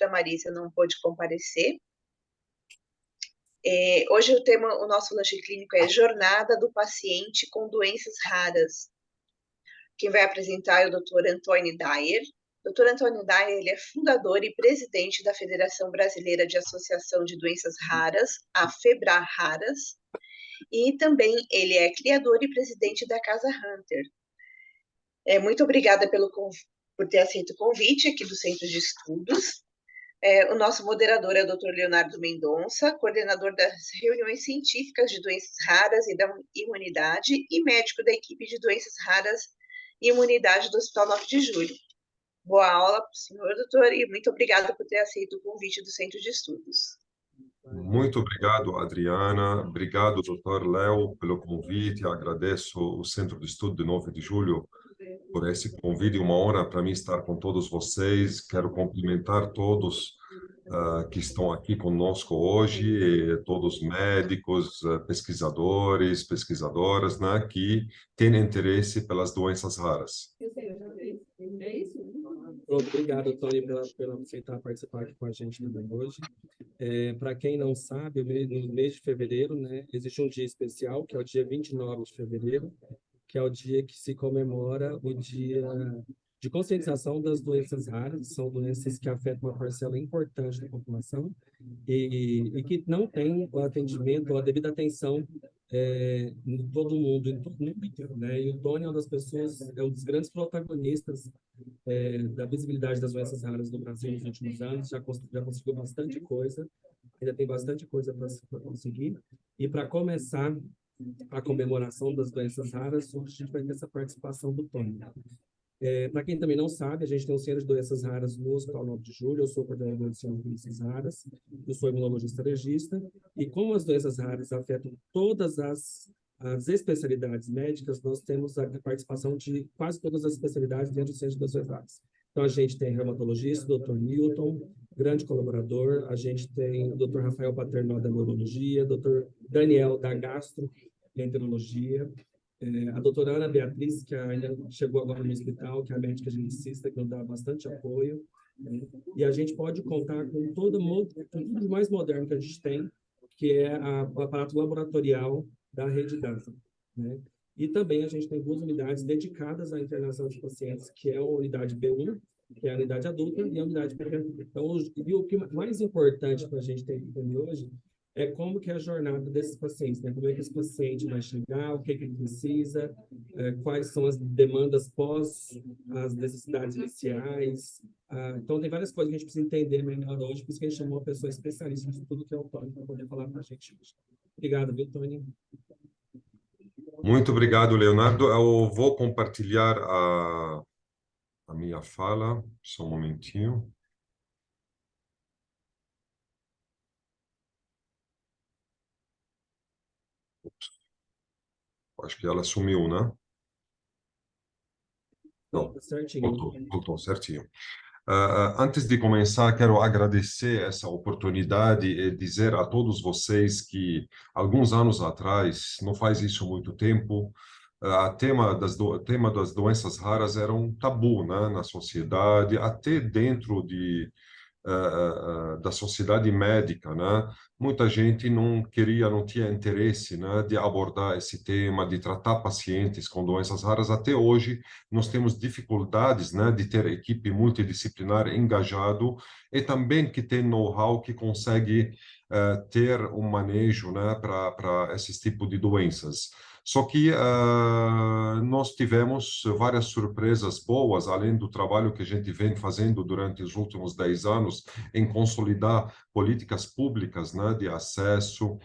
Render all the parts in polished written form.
doutora Marisa não pôde comparecer. Hoje o nosso lanche clínico é Jornada do Paciente com Doenças Raras. Quem vai apresentar é o Dr. Antônio Dyer. Dr. Antônio Dyer, ele é fundador e presidente da Federação Brasileira de Associação de Doenças Raras, a FEBRA-Raras, e também ele é criador e presidente da Casa Hunter. Muito obrigada por ter aceito o convite aqui do Centro de Estudos. O nosso moderador é o Dr. Leonardo Mendonça, coordenador das reuniões científicas de doenças raras e da imunidade e médico da equipe de doenças raras e imunidade do Hospital 9 de Julho. Boa aula para o senhor, doutor, e muito obrigada por ter aceito o convite do Centro de Estudos. Muito obrigado, Adriana. Obrigado, doutor Léo, pelo convite. Agradeço o Centro de Estudo de 9 de Julho por esse convite. Uma honra para mim estar com todos vocês. Quero cumprimentar todos que estão aqui conosco hoje, todos médicos, pesquisadores, pesquisadoras, né, que têm interesse pelas doenças raras. Obrigado, Tony, pela aceitar participar aqui com a gente também hoje. Para quem não sabe, no mês de fevereiro, né, existe um dia especial, que é o dia 29 de fevereiro, que é o dia que se comemora o dia de conscientização das doenças raras. São doenças que afetam uma parcela importante da população e que não tem o atendimento ou a devida atenção em todo mundo, em todo mundo inteiro, né? E o Tony é uma das pessoas, é um dos grandes protagonistas da visibilidade das doenças raras no Brasil nos últimos anos. Já conseguiu bastante coisa, ainda tem bastante coisa para conseguir. E para começar a comemoração das doenças raras, hoje a gente vai ter essa participação do Tony. Para quem também não sabe, a gente tem um centro de doenças raras no Hospital 9 de Julho. Eu sou coordenador do centro de doenças raras, eu sou imunologista alergista, e como as doenças raras afetam todas as especialidades médicas, nós temos a participação de quase todas as especialidades dentro do centro de doenças raras. Então, a gente tem reumatologista, o Dr. Newton, grande colaborador, a gente tem o Dr. Rafael Paternal da neurologia, Dr. Daniel da gastroenterologia, a doutora Ana Beatriz, que ainda chegou agora no hospital, que é a médica geneticista, que nos dá bastante apoio, né? E a gente pode contar com tudo de mais moderno que a gente tem, que é o aparato laboratorial da rede DASA, né? E também a gente tem 2 unidades dedicadas à internação de pacientes, que é a unidade B1, que é a unidade adulta, e a unidade pediátrica. Então, o que mais importante para a gente ter aqui hoje é como que é a jornada desses pacientes, né? Como é que esse paciente vai chegar, o que ele precisa, quais são as demandas pós as necessidades iniciais. Então, tem várias coisas que a gente precisa entender melhor hoje, por isso que a gente chamou uma pessoa especialista nisso tudo, que é o Tony, para poder falar para a gente hoje. Obrigado, viu, Tony? Muito obrigado, Leonardo. Eu vou compartilhar a minha fala, só um momentinho. Acho que ela sumiu, né? Não, certinho. voltou certinho. Antes de começar, quero agradecer essa oportunidade e dizer a todos vocês que, alguns anos atrás, não faz isso muito tempo, o tema das doenças raras era um tabu, né, na sociedade, até dentro da sociedade médica, né? Muita gente não tinha interesse, né, de abordar esse tema, de tratar pacientes com doenças raras. Até hoje, nós temos dificuldades, né, de ter equipe multidisciplinar engajado e também que tem know-how que consegue ter um manejo, né, para esses tipos de doenças. Só que nós tivemos várias surpresas boas, além do trabalho que a gente vem fazendo durante os últimos 10 anos em consolidar políticas públicas, né, de acesso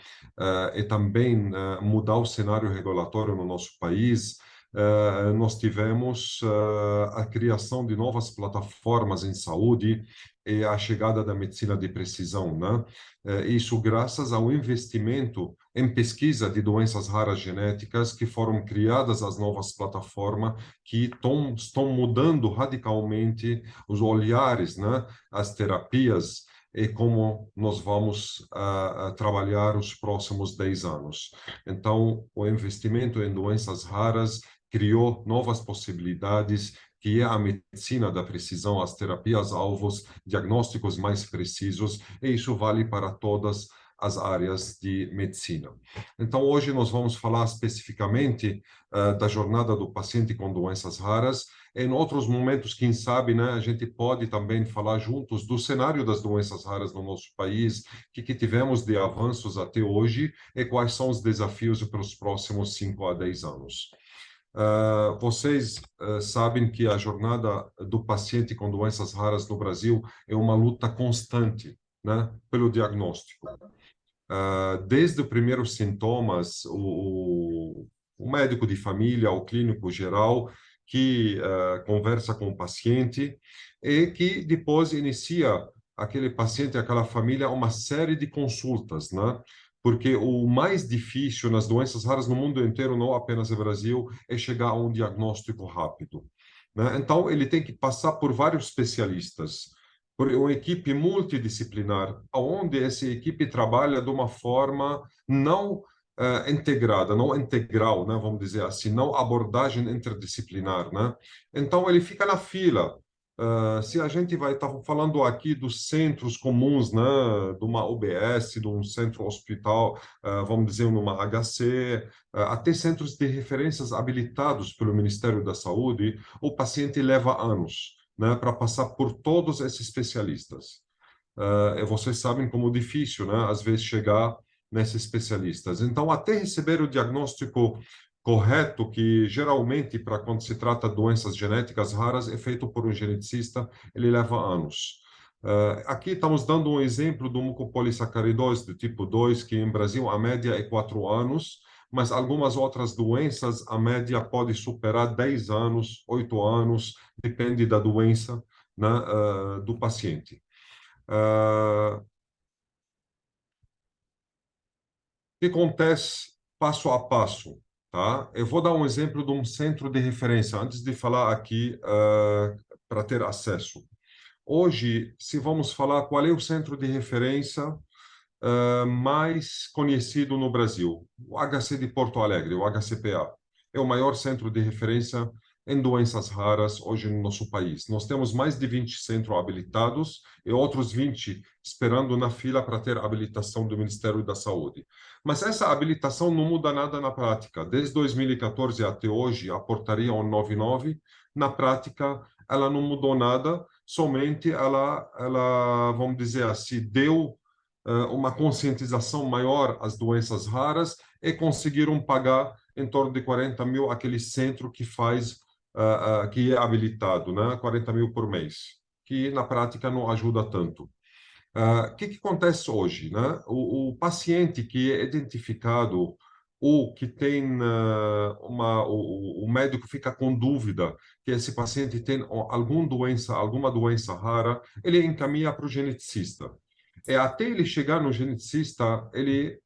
e também mudar o cenário regulatório no nosso país. Nós tivemos a criação de novas plataformas em saúde e a chegada da medicina de precisão, né? Isso graças ao investimento em pesquisa de doenças raras genéticas, que foram criadas as novas plataformas que estão mudando radicalmente os olhares, né, as terapias e como nós vamos trabalhar os próximos 10 anos. Então, o investimento em doenças raras criou novas possibilidades que é a medicina da precisão, as terapias-alvos, diagnósticos mais precisos, e isso vale para todas as áreas de medicina. Então, hoje nós vamos falar especificamente da jornada do paciente com doenças raras. Em outros momentos, quem sabe, né, a gente pode também falar juntos do cenário das doenças raras no nosso país, que tivemos de avanços até hoje e quais são os desafios para os próximos 5 a 10 anos. Vocês sabem que a jornada do paciente com doenças raras no Brasil é uma luta constante, né, pelo diagnóstico. Desde os primeiros sintomas, o médico de família, o clínico geral, que conversa com o paciente e que depois inicia aquele paciente, aquela família, uma série de consultas, né? Porque o mais difícil nas doenças raras no mundo inteiro, não apenas no Brasil, é chegar a um diagnóstico rápido, né? Então, ele tem que passar por vários especialistas, por uma equipe multidisciplinar, onde essa equipe trabalha de uma forma não integrada, não integral, né, vamos dizer assim, não abordagem interdisciplinar, né? Então ele fica na fila. Se a gente vai estar falando aqui dos centros comuns, né, de uma UBS, de um centro hospital, vamos dizer, numa HC, até centros de referências habilitados pelo Ministério da Saúde, o paciente leva anos, né, para passar por todos esses especialistas. E vocês sabem como difícil, né, às vezes, chegar nesses especialistas. Então, até receber o diagnóstico correto, que geralmente, para quando se trata de doenças genéticas raras, é feito por um geneticista, ele leva anos. Aqui estamos dando um exemplo do mucopolissacaridose do tipo 2, que em Brasil a média é 4 anos, mas algumas outras doenças, a média pode superar 10 anos, 8 anos, depende da doença, né, do paciente. O que acontece passo a passo? Tá? Eu vou dar um exemplo de um centro de referência, antes de falar aqui para ter acesso. Hoje, se vamos falar qual é o centro de referência mais conhecido no Brasil, o HC de Porto Alegre, o HCPA. É o maior centro de referência em doenças raras hoje no nosso país. Nós temos mais de 20 centros habilitados e outros 20 esperando na fila para ter habilitação do Ministério da Saúde. Mas essa habilitação não muda nada na prática. Desde 2014 até hoje, a portaria 199, na prática, ela não mudou nada, somente ela vamos dizer assim, deu uma conscientização maior às doenças raras e conseguiram pagar em torno de 40 mil aquele centro que faz, que é habilitado, né? 40 mil por mês, que na prática não ajuda tanto. O que acontece hoje, né? O paciente que é identificado ou que tem o médico fica com dúvida que esse paciente tem alguma doença rara, ele encaminha para o geneticista. Até ele chegar no geneticista, ele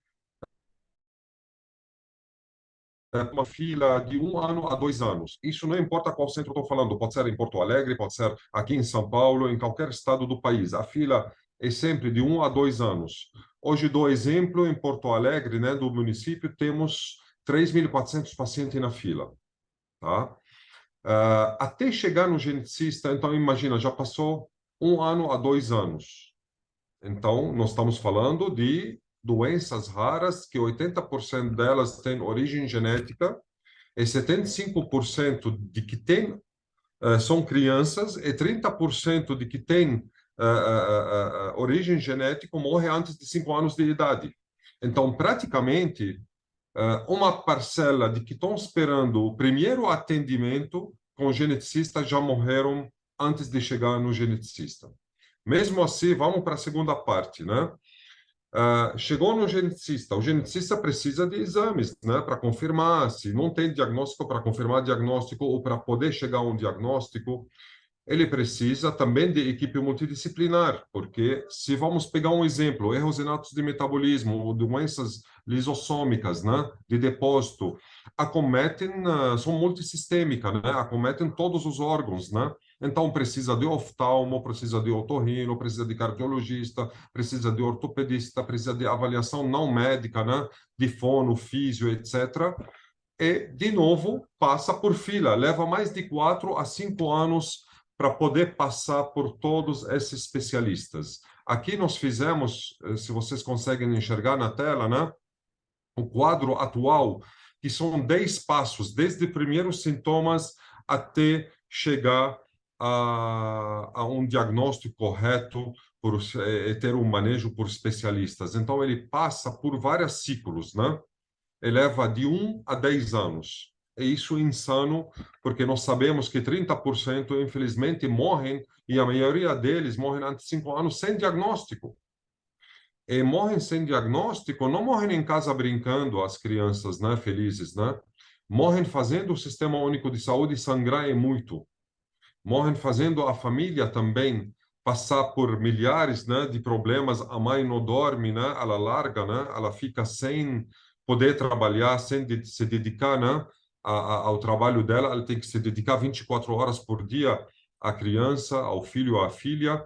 uma fila de 1 ano a 2 anos. Isso não importa qual centro eu estou falando, pode ser em Porto Alegre, pode ser aqui em São Paulo, em qualquer estado do país. A fila é sempre de 1 a 2 anos. Hoje dou exemplo, em Porto Alegre, né, do município, temos 3.400 pacientes na fila. Tá? Até chegar no geneticista, então imagina, já passou 1 ano a 2 anos. Então, nós estamos falando de doenças raras, que 80% delas têm origem genética, e 75% de que têm são crianças, e 30% de que têm origem genética morre antes de 5 anos de idade. Então, praticamente, uma parcela de que estão esperando o primeiro atendimento com o geneticista já morreram antes de chegar no geneticista. Mesmo assim, vamos para a segunda parte, né? Chegou no geneticista, o geneticista precisa de exames, né, para confirmar se não tem diagnóstico, para confirmar diagnóstico ou para poder chegar a um diagnóstico, ele precisa também de equipe multidisciplinar, porque se vamos pegar um exemplo, erros inatos de metabolismo ou doenças lisossômicas, né, de depósito, são multissistêmicas, né, acometem todos os órgãos, né? Então precisa de oftalmo, precisa de otorrino, precisa de cardiologista, precisa de ortopedista, precisa de avaliação não médica, né, de fono, físio, etc. e, de novo, passa por fila. Leva mais de 4 a 5 anos para poder passar por todos esses especialistas. Aqui nós fizemos, se vocês conseguem enxergar na tela, né, o quadro atual, que são 10 passos, desde primeiros sintomas até chegar a um diagnóstico correto, ter um manejo por especialistas. Então, ele passa por vários ciclos, né? Ele leva de 1 a 10 anos. E isso é insano, porque nós sabemos que 30%, infelizmente, morrem, e a maioria deles morrem antes de 5 anos sem diagnóstico. E morrem sem diagnóstico, não morrem em casa brincando, as crianças, né, felizes, né? Morrem fazendo o Sistema Único de Saúde sangrar e muito. Morrem fazendo a família também passar por milhares, né, de problemas. A mãe não dorme, né? Ela larga, né? Ela fica sem poder trabalhar, sem se dedicar, né, ao trabalho dela. Ela tem que se dedicar 24 horas por dia à criança, ao filho, à filha.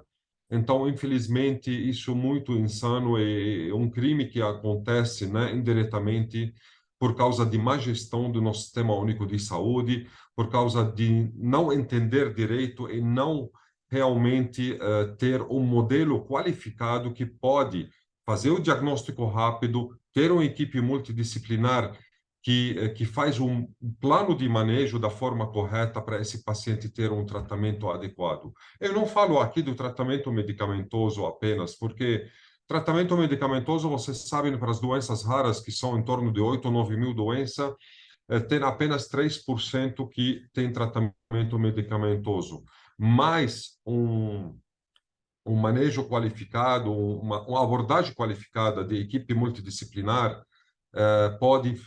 Então, infelizmente, isso é muito insano, é um crime que acontece, né, indiretamente por causa de má gestão do nosso Sistema Único de Saúde, por causa de não entender direito e não realmente ter um modelo qualificado que pode fazer o diagnóstico rápido, ter uma equipe multidisciplinar que faz um plano de manejo da forma correta para esse paciente ter um tratamento adequado. Eu não falo aqui do tratamento medicamentoso apenas, porque tratamento medicamentoso, vocês sabem, para as doenças raras, que são em torno de 8 ou 9 mil doenças, tem apenas 3% que tem tratamento medicamentoso. Mas um manejo qualificado, uma abordagem qualificada de equipe multidisciplinar pode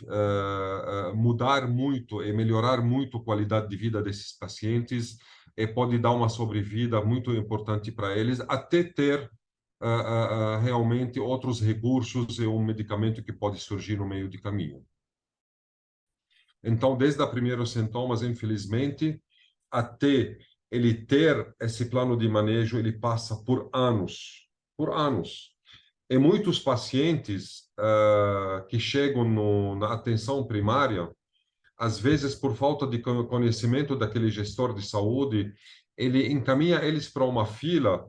mudar muito e melhorar muito a qualidade de vida desses pacientes e pode dar uma sobrevida muito importante para eles, até ter realmente outros recursos e um medicamento que pode surgir no meio de caminho. Então, desde os primeiros sintomas, infelizmente, até ele ter esse plano de manejo, ele passa por anos, por anos. E muitos pacientes que chegam na atenção primária, às vezes por falta de conhecimento daquele gestor de saúde, ele encaminha eles para uma fila,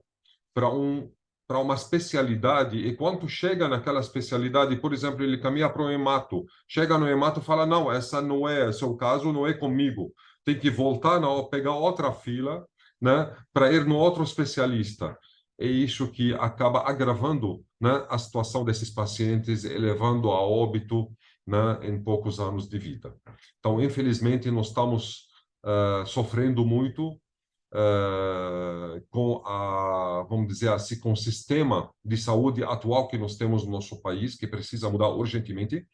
para uma especialidade, e quando chega naquela especialidade, por exemplo, ele caminha para o hemato, chega no hemato e fala, não, essa não é, seu caso não é comigo, tem que voltar, não, pegar outra fila, né, para ir no outro especialista. É isso que acaba agravando, né, a situação desses pacientes, elevando a óbito, né, em poucos anos de vida. Então, infelizmente, nós estamos sofrendo muito com vamos dizer assim, com o sistema de saúde atual que nós temos no nosso país, que precisa mudar urgentemente.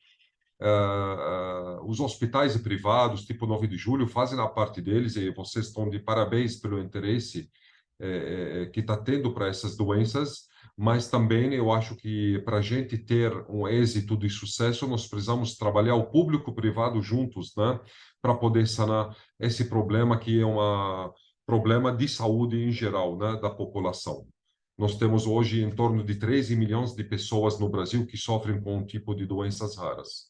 Os hospitais privados, tipo 9 de Julho, fazem a parte deles e vocês estão de parabéns pelo interesse que está tendo para essas doenças, mas também eu acho que para a gente ter um êxito de sucesso, nós precisamos trabalhar o público e o privado juntos, né, para poder sanar esse problema que é um problema de saúde em geral, né, da população. Nós temos hoje em torno de 13 milhões de pessoas no Brasil que sofrem com um tipo de doenças raras.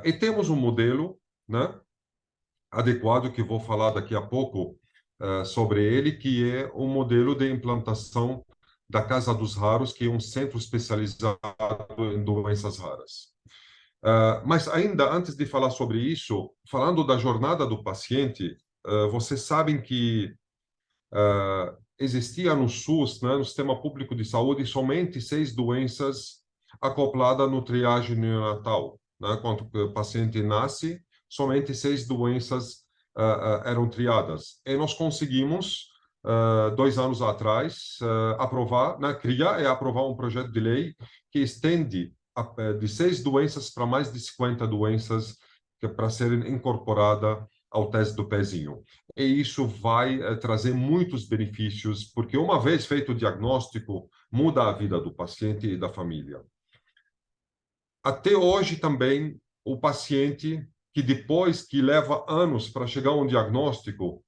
E temos um modelo, né, adequado, que vou falar daqui a pouco sobre ele, que é o modelo de implantação da Casa dos Raros, que é um centro especializado em doenças raras. Mas ainda antes de falar sobre isso, falando da jornada do paciente, vocês sabem que existia no SUS, né, no Sistema Público de Saúde, somente 6 doenças acopladas no triagem neonatal. Né? Quando o paciente nasce, somente 6 doenças eram triadas. E nós conseguimos, 2 anos atrás, aprovar, né, criar e aprovar um projeto de lei que estende de 6 doenças para mais de 50 doenças para serem incorporadas ao teste do pezinho. E isso vai trazer muitos benefícios, porque uma vez feito o diagnóstico, muda a vida do paciente e da família. Até hoje também, o paciente que depois que leva anos para chegar a um diagnóstico,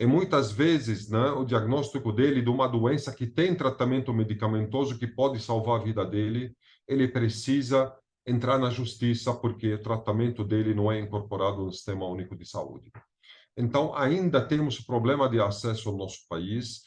e muitas vezes, né, o diagnóstico dele de uma doença que tem tratamento medicamentoso que pode salvar a vida dele, ele precisa entrar na justiça porque o tratamento dele não é incorporado no Sistema Único de Saúde. Então, ainda temos problema de acesso no nosso país.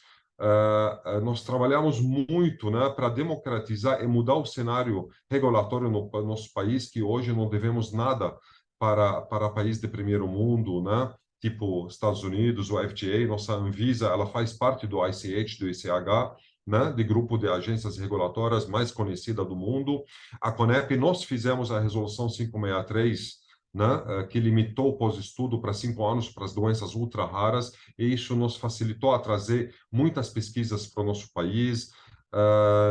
Nós trabalhamos muito, né, para democratizar e mudar o cenário regulatório no nosso país, que hoje não devemos nada para países de primeiro mundo, né, tipo Estados Unidos, o FDA, nossa Anvisa, ela faz parte do ICH, do ICH, né, de grupo de agências regulatórias mais conhecida do mundo. A CONEP, nós fizemos a resolução 563, né, que limitou o pós-estudo para 5 anos para as doenças ultra raras, e isso nos facilitou a trazer muitas pesquisas para o nosso país.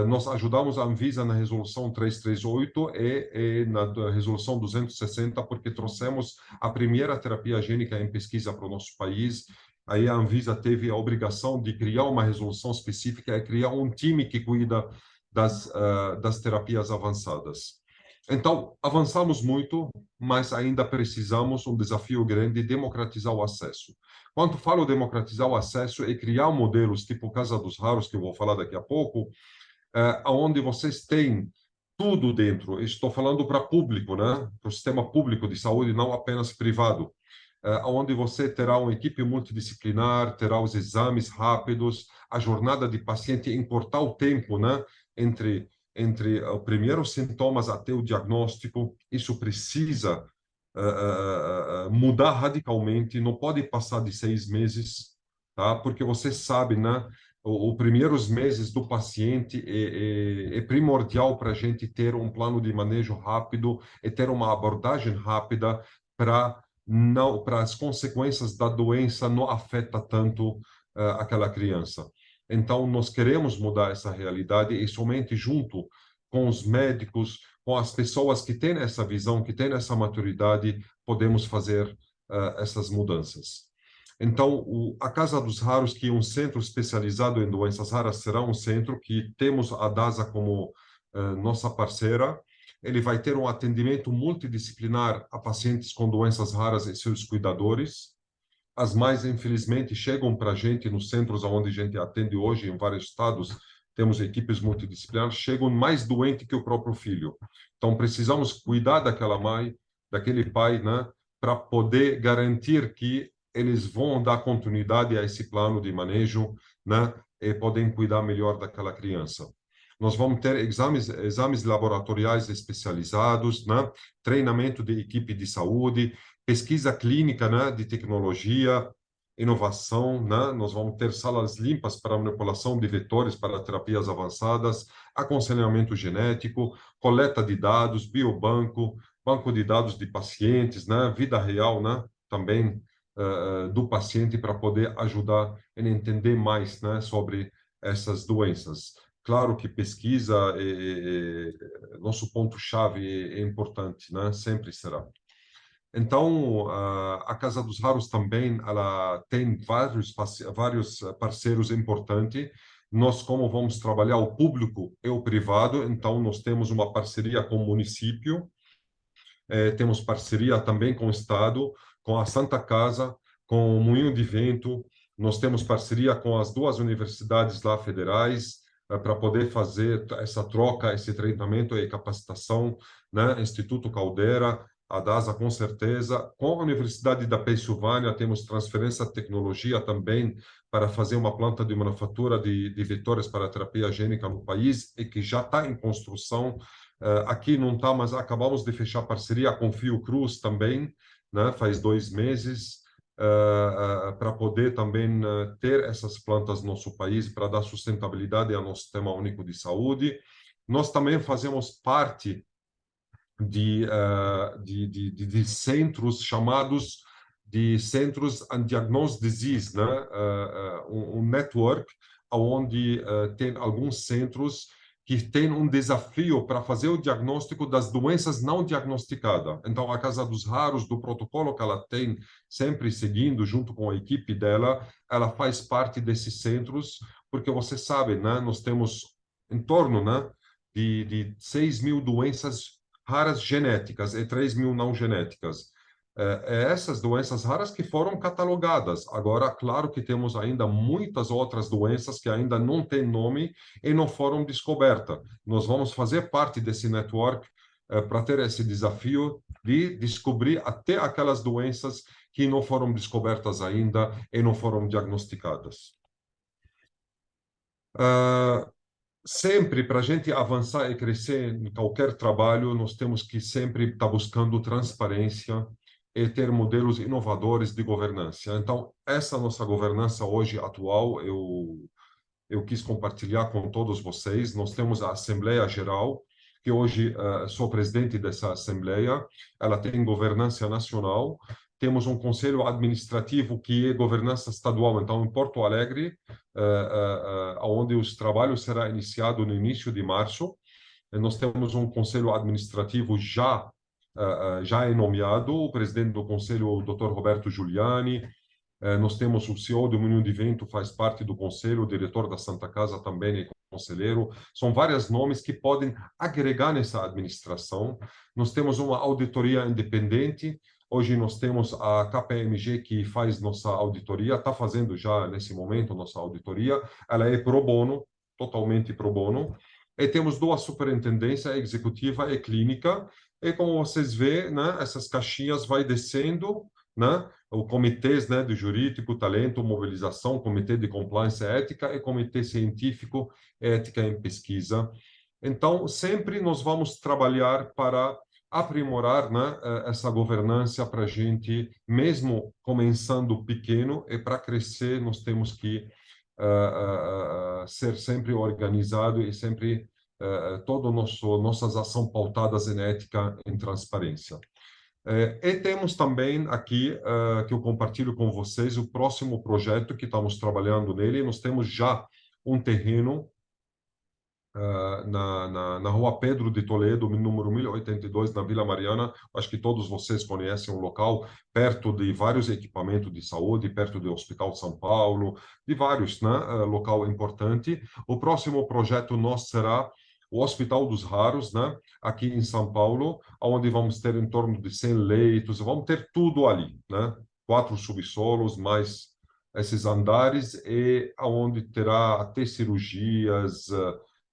Nós ajudamos a Anvisa na resolução 338 e na resolução 260, porque trouxemos a primeira terapia gênica em pesquisa para o nosso país. Aí a Anvisa teve a obrigação de criar uma resolução específica e criar um time que cuida das terapias avançadas. Então, avançamos muito, mas ainda precisamos um desafio grande, democratizar o acesso. Quando falo democratizar o acesso, é criar modelos tipo Casa dos Raros, que eu vou falar daqui a pouco, onde vocês têm tudo dentro. Estou falando para público, né? Para o sistema público de saúde, não apenas privado. Onde você terá uma equipe multidisciplinar, terá os exames rápidos, a jornada de paciente, encurtar o tempo, né, entre os primeiros sintomas até o diagnóstico. Isso precisa mudar radicalmente, não pode passar de 6 meses, tá? Porque você sabe, né, os primeiros meses do paciente é primordial para a gente ter um plano de manejo rápido e ter uma abordagem rápida para não, para as consequências da doença não afeta tanto aquela criança. Então, nós queremos mudar essa realidade e somente junto com os médicos, com as pessoas que têm essa visão, que têm essa maturidade, podemos fazer essas mudanças. Então, a Casa dos Raros, que é um centro especializado em doenças raras, será um centro que temos a DASA como nossa parceira. Ele vai ter um atendimento multidisciplinar a pacientes com doenças raras e seus cuidadores. As mães, infelizmente, chegam para a gente nos centros onde a gente atende hoje, em vários estados, temos equipes multidisciplinares, chegam mais doentes que o próprio filho. Então, precisamos cuidar daquela mãe, daquele pai, né, para poder garantir que eles vão dar continuidade a esse plano de manejo, né, e podem cuidar melhor daquela criança. Nós vamos ter exames laboratoriais especializados, né, treinamento de equipe de saúde, pesquisa clínica, né, de tecnologia, inovação, né? Nós vamos ter salas limpas para manipulação de vetores para terapias avançadas, aconselhamento genético, coleta de dados, biobanco, banco de dados de pacientes, né? Vida real, né? Também do paciente para poder ajudar a entender mais, né, sobre essas doenças. Claro que pesquisa nosso ponto-chave é importante, né? Sempre será. Então, a Casa dos Raros também ela tem vários parceiros importantes. Nós, como vamos trabalhar o público e o privado, então nós temos uma parceria com o município, temos parceria também com o Estado, com a Santa Casa, com o Moinho de Vento. Nós temos parceria com as 2 universidades lá federais, para poder fazer essa troca, esse treinamento e capacitação, né? Instituto Caldera, a DASA, com certeza. Com a Universidade da Pensilvânia, temos transferência de tecnologia também para fazer uma planta de manufatura de vetores para a terapia gênica no país e que já está em construção. Aqui não está, mas acabamos de fechar parceria com Fiocruz também, né? Faz 2 meses, para poder também ter essas plantas no nosso país, para dar sustentabilidade ao nosso Sistema Único de Saúde. Nós também fazemos parte de centros chamados de Centros Undiagnosed Disease, né? Um network onde tem alguns centros que têm um desafio para fazer o diagnóstico das doenças não diagnosticadas. Então, a Casa dos Raros, do protocolo que ela tem, sempre seguindo junto com a equipe dela, ela faz parte desses centros, porque você sabe, né? Nós temos em torno, né, de 6.000 doenças raras genéticas e 3.000 não genéticas. Essas doenças raras que foram catalogadas. Agora, claro que temos ainda muitas outras doenças que ainda não têm nome e não foram descobertas. Nós vamos fazer parte desse network para ter esse desafio de descobrir até aquelas doenças que não foram descobertas ainda e não foram diagnosticadas. Sempre, para a gente avançar e crescer em qualquer trabalho, nós temos que sempre estar buscando transparência e ter modelos inovadores de governança. Então, essa nossa governança hoje atual, eu quis compartilhar com todos vocês. Nós temos a Assembleia Geral, que hoje sou presidente dessa Assembleia, ela tem governança nacional. Temos um conselho administrativo que é governança estadual, então em Porto Alegre, onde os trabalhos será iniciado no início de março. Nós temos um conselho administrativo já é nomeado, o presidente do conselho, o Dr. Roberto Giuliani. Nós temos o CEO do Moinho de Vento, faz parte do conselho, o diretor da Santa Casa também é conselheiro. São vários nomes que podem agregar nessa administração. Nós temos uma auditoria independente. Hoje nós temos a KPMG que faz nossa auditoria, está fazendo já nesse momento nossa auditoria. Ela é pro bono, totalmente pro bono. E temos duas superintendências, a executiva e clínica. E como vocês veem, né, essas caixinhas vai descendo, né? O comitês, né, do jurídico, talento, mobilização, comitê de compliance ética e comitê científico, ética em pesquisa. Então, sempre nós vamos trabalhar para aprimorar, né, essa governança para a gente, mesmo começando pequeno, e para crescer nós temos que ser sempre organizado e sempre todas nossas ações pautadas em ética, em transparência. E temos também aqui, que eu compartilho com vocês, o próximo projeto que estamos trabalhando nele. Nós temos já um terreno na Rua Pedro de Toledo, número 1082, na Vila Mariana. Acho que todos vocês conhecem o local, perto de vários equipamentos de saúde, perto do Hospital São Paulo, de vários, né? Local importante. O próximo projeto nosso será o Hospital dos Raros, né? Aqui em São Paulo, onde vamos ter em torno de 100 leitos, vamos ter tudo ali, né? 4 subsolos, mais esses andares, e onde terá até cirurgias,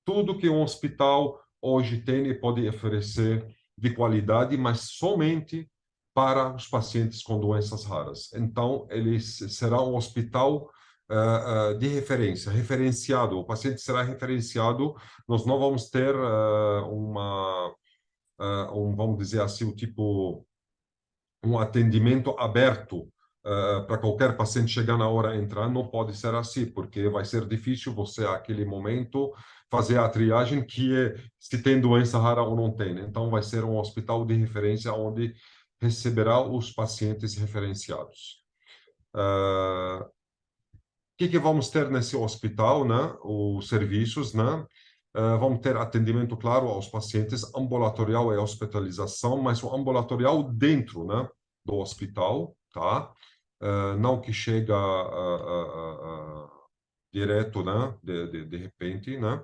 tudo que um hospital hoje tem e pode oferecer de qualidade, mas somente para os pacientes com doenças raras. Então, ele será um hospital de referência, referenciado. O paciente será referenciado. Nós não vamos ter vamos dizer assim, um atendimento aberto para qualquer paciente chegar na hora entrar. Não pode ser assim, porque vai ser difícil você, naquele momento, fazer a triagem que é se tem doença rara ou não tem. Então, vai ser um hospital de referência onde receberá os pacientes referenciados. O que vamos ter nesse hospital, né? Os serviços, né? Vamos ter atendimento, claro, aos pacientes, ambulatorial e hospitalização, mas o ambulatorial dentro, né, do hospital, tá? Não que chega direto, né, de repente, né?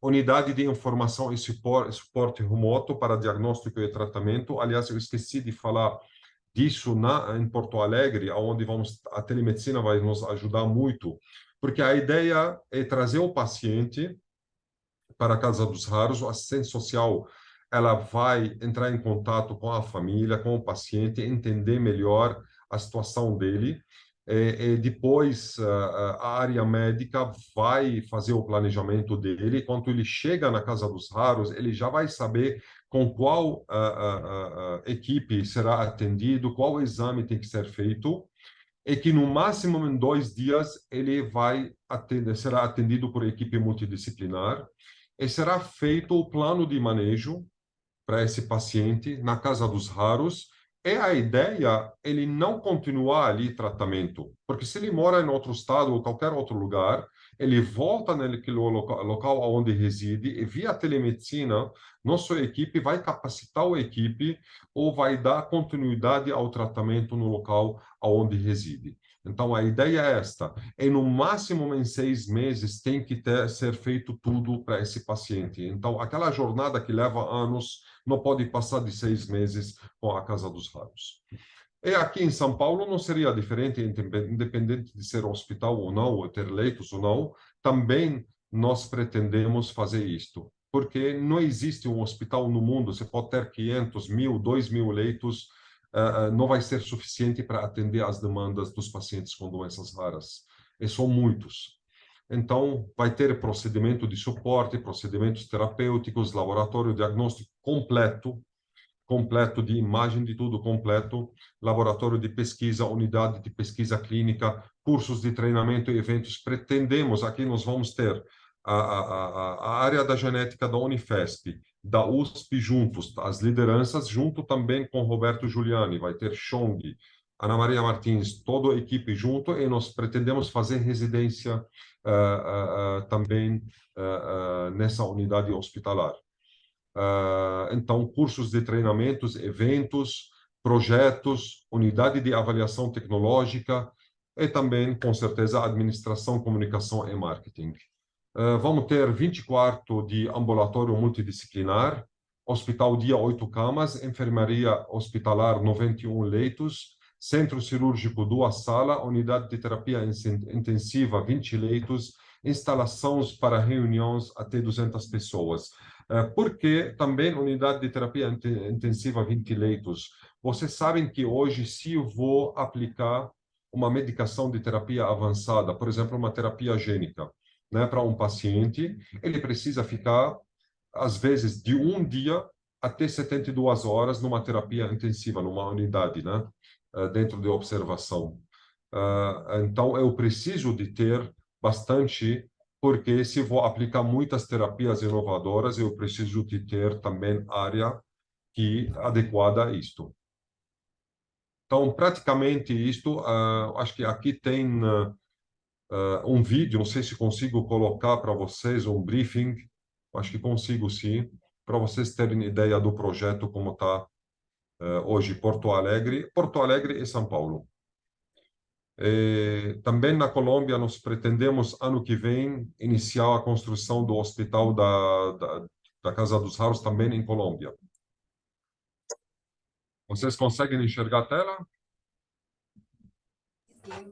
Unidade de informação e suporte remoto para diagnóstico e tratamento. Aliás, eu esqueci de falar disso em Porto Alegre, onde a telemedicina vai nos ajudar muito, porque a ideia é trazer o paciente para a Casa dos Raros. O assistente social, ela vai entrar em contato com a família, com o paciente, entender melhor a situação dele. E depois, a área médica vai fazer o planejamento dele. Quando ele chega na Casa dos Raros, ele já vai saber com qual equipe será atendido, qual exame tem que ser feito, e que no máximo em 2 dias ele será atendido por equipe multidisciplinar, e será feito o plano de manejo para esse paciente na Casa dos Raros. É a ideia ele não continuar ali tratamento, porque se ele mora em outro estado ou qualquer outro lugar, ele volta naquele local onde reside, e via telemedicina, nossa equipe vai capacitar a equipe ou vai dar continuidade ao tratamento no local onde reside. Então, a ideia é esta: no máximo em 6 meses tem que ser feito tudo para esse paciente. Então, aquela jornada que leva anos não pode passar de 6 meses com a Casa dos Raros. E aqui em São Paulo não seria diferente, independente de ser hospital ou não, ou ter leitos ou não, também nós pretendemos fazer isto. porque não existe um hospital no mundo, você pode ter 500, 1.000, 2.000 leitos, não vai ser suficiente para atender as demandas dos pacientes com doenças raras. E são muitos. Então, vai ter procedimento de suporte, procedimentos terapêuticos, laboratório diagnóstico completo de imagem de tudo completo, laboratório de pesquisa, unidade de pesquisa clínica, cursos de treinamento e eventos. Pretendemos, aqui nós vamos ter a área da genética da Unifesp, da USP juntos, as lideranças, junto também com Roberto Giuliani, vai ter Chong, Ana Maria Martins, toda a equipe junto, e nós pretendemos fazer residência também nessa unidade hospitalar. Então, cursos de treinamentos, eventos, projetos, unidade de avaliação tecnológica e também, com certeza, administração, comunicação e marketing. Vamos ter 24 de ambulatório multidisciplinar, hospital dia 8 camas, enfermaria hospitalar 91 leitos, centro cirúrgico 2 salas, unidade de terapia intensiva 20 leitos, instalações para reuniões até 200 pessoas. Porque também unidade de terapia intensiva 20 leitos. Vocês sabem que hoje, se eu vou aplicar uma medicação de terapia avançada, por exemplo, uma terapia gênica, né, para um paciente, ele precisa ficar, às vezes, de um dia até 72 horas numa terapia intensiva, numa unidade, né, dentro de observação. Então, eu preciso de ter bastante, porque se vou aplicar muitas terapias inovadoras, eu preciso de ter também área que adequada a isto. Então, praticamente isto, acho que aqui tem um vídeo, não sei se consigo colocar para vocês um briefing, acho que consigo sim, para vocês terem ideia do projeto como está hoje Porto Alegre e São Paulo. Também na Colômbia, nós pretendemos, ano que vem, iniciar a construção do hospital da Casa dos Raros, também em Colômbia. Vocês conseguem enxergar a tela?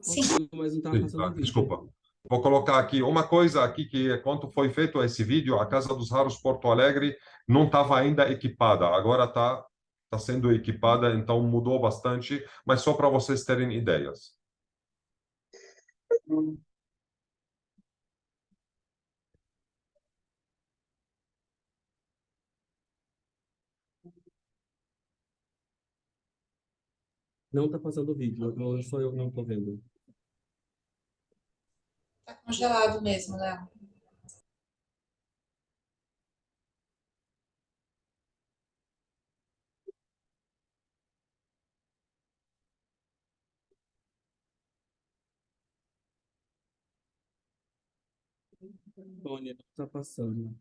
Sim. Mas não está Sim, passando vídeo. desculpa. Vou colocar aqui uma coisa aqui que quando foi feito esse vídeo, a Casa dos Raros Porto Alegre não estava ainda equipada. Agora tá sendo equipada, então mudou bastante, mas só para vocês terem ideias. Não está passando vídeo, só eu não estou vendo. Tá congelado mesmo, né? Tônia, não está passando.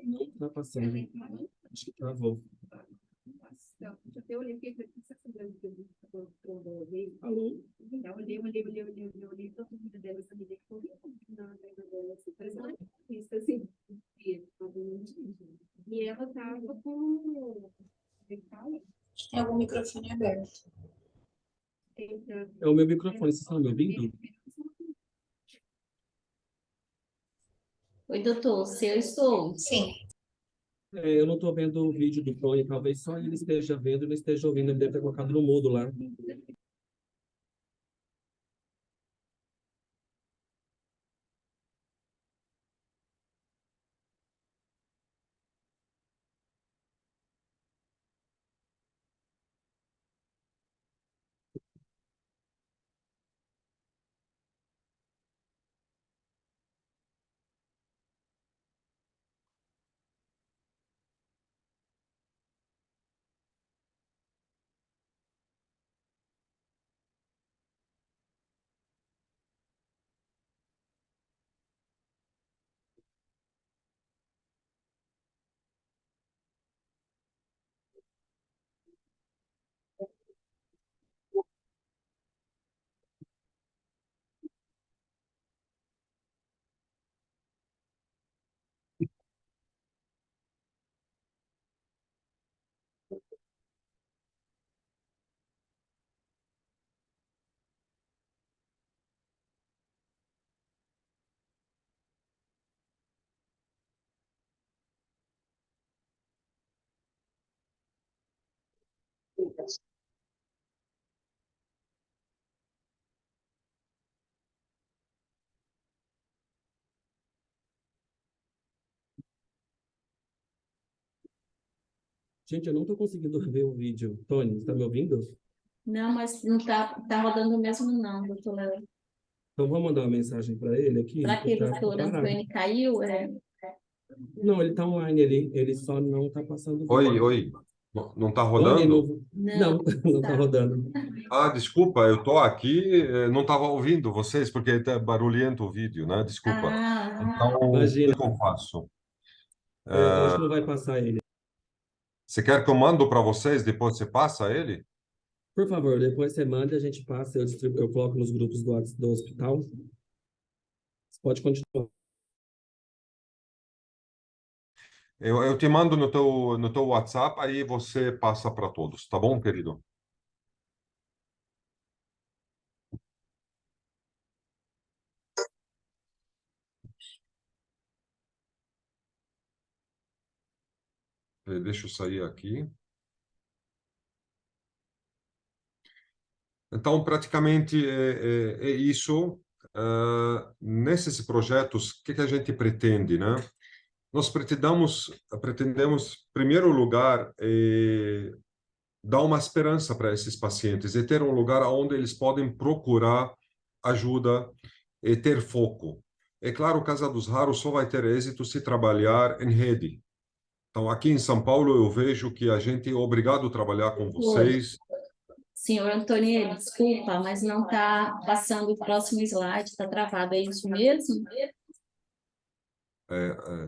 Não está passando. Acho que travou. Alô? E ela tava com. Tem algum microfone aberto. É o meu microfone, vocês estão me ouvindo? Oi, doutor, se eu estou. Sim. Eu não estou vendo o vídeo do Tony, talvez só ele esteja vendo e não esteja ouvindo, ele deve ter colocado no mudo lá. Gente, eu não estou conseguindo ver o vídeo. Tony, está me ouvindo? Não, mas não tá rodando mesmo não, doutor Léo. Então, vamos mandar uma mensagem para ele aqui? Será que o Tá doutor parado. Antônio caiu? Não, ele está online, ele só não está passando o Oi, vídeo. oi. Não está Tony, rodando? não está rodando. Ah, desculpa, eu estou aqui, não estava ouvindo vocês, porque é barulhento o vídeo, né? Desculpa. Ah, Então, o Imagina, que eu faço? eu acho que não vai passar ele. Você quer que eu mando para vocês, depois você passa ele? Por favor, depois você manda e a gente passa, eu coloco nos grupos do hospital. Você pode continuar. Eu te mando no teu WhatsApp, aí você passa para todos, tá bom, querido? Deixa eu sair aqui. Então, praticamente é isso. Nesses projetos, o que a gente pretende, né? Nós pretendemos, em primeiro lugar, dar uma esperança para esses pacientes e ter um lugar onde eles podem procurar ajuda e ter foco. É claro, o Casa dos Raros só vai ter êxito se trabalhar em rede. Então, aqui em São Paulo, eu vejo que a gente é obrigado a trabalhar com vocês. senhor Antônio, desculpa, mas não está passando o próximo slide, está travado, é isso mesmo?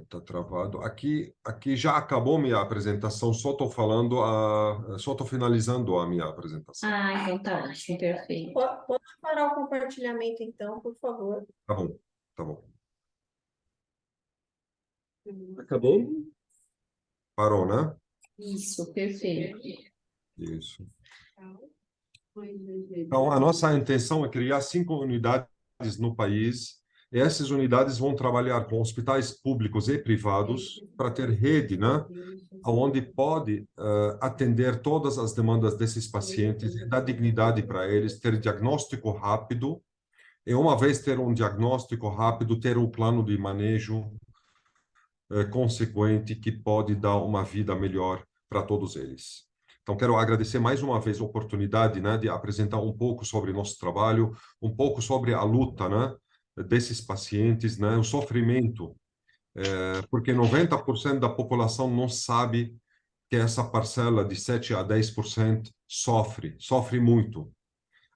Tá travado. Aqui já acabou minha apresentação, só estou finalizando a minha apresentação. Ah, então tá ótimo, perfeito. Pode parar o compartilhamento, então, por favor. Tá bom, tá bom. Acabou? Parou, né? Isso, perfeito. Isso. Então, a nossa intenção é criar 5 unidades no país. E essas unidades vão trabalhar com hospitais públicos e privados para ter rede, né? Onde pode atender todas as demandas desses pacientes e dar dignidade para eles, ter diagnóstico rápido. E uma vez ter um diagnóstico rápido, ter um plano de manejo consequente que pode dar uma vida melhor para todos eles. Então, quero agradecer mais uma vez a oportunidade, né, de apresentar um pouco sobre nosso trabalho, um pouco sobre a luta, né, desses pacientes, né, o sofrimento, porque 90% da população não sabe que essa parcela de 7 a 10% sofre muito.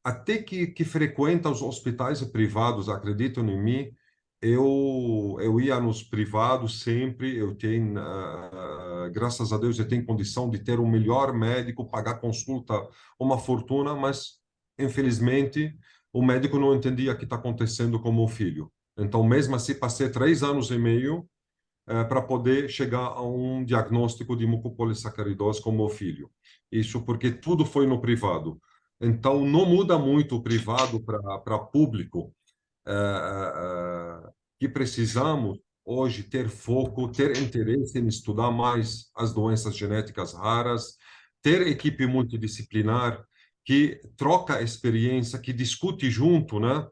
Até que frequenta os hospitais privados, acreditam em mim, eu ia nos privados sempre, eu tenho, graças a Deus, eu tenho condição de ter o melhor médico, pagar consulta uma fortuna, mas, infelizmente, o médico não entendia o que está acontecendo com o meu filho. Então, mesmo assim, passei 3 anos e meio para poder chegar a um diagnóstico de mucopolissacaridose com meu filho. Isso porque tudo foi no privado. Então, não muda muito o privado para público, que precisamos hoje ter foco, ter interesse em estudar mais as doenças genéticas raras, ter equipe multidisciplinar que troca experiência, que discute junto, né,